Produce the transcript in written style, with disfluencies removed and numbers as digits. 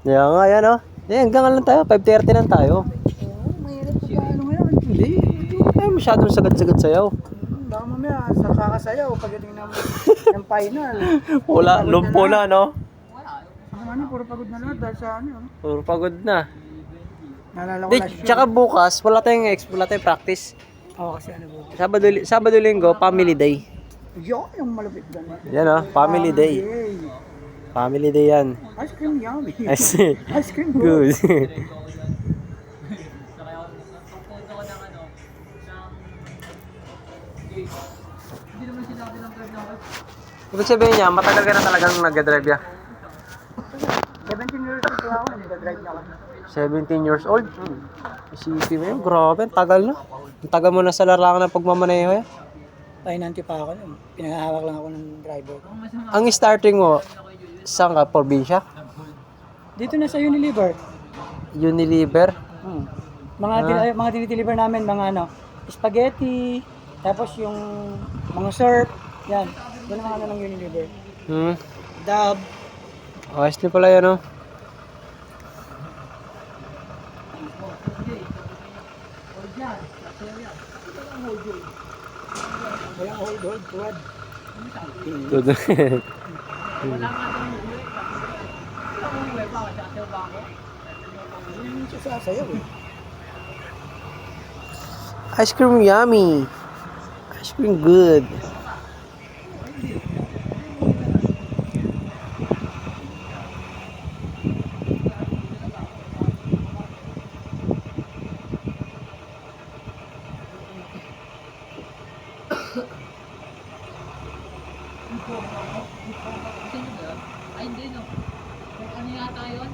Kaya nga, yan oh. Hanggang lang tayo, 5:30 lang tayo. Oo, mahirap pa ano ngayon. Hindi tayo masyadong sagat-sagat sayaw. Baka mamaya, sa kakasayaw, pagdating ng final. Wala, lumpo na, no? Ano, puro pagod na lahat dahil sa ano. Puro pagod na. Naalala ko Di, last year. tsaka bukas, wala tayong practice. Oo, kasi ano po. Sabado linggo, family day. Yung malupit doon. Yan oh, family day. Family day yan. Ice cream yummy. I see. Ice cream good. Good. Ibig sabihin niya, matagal ka na talagang nag-drive ya. 17 years old ako, nag-drive na ako. 17 years old? Isipin mo yun, grabe, ang tagal na. Ang tagal mo na sa larangan ng pagmamaneho ya. Pahinanti pa ako nun. Pinahawak lang ako ng driver ko. Ang starting mo, saan ka? Probinsya? Dito na sa Unilever. Unilever? Mga dinideliver namin, mga ano, spaghetti, tapos yung mga syrup, yan. Yan ang mga ano ng Unilever. Dab. Ayos din pala yan oh. Walang hold, tuwad. Sasayaw eh. Ice cream yummy. Ice cream good. Ay, hindi no. Ano yata yun?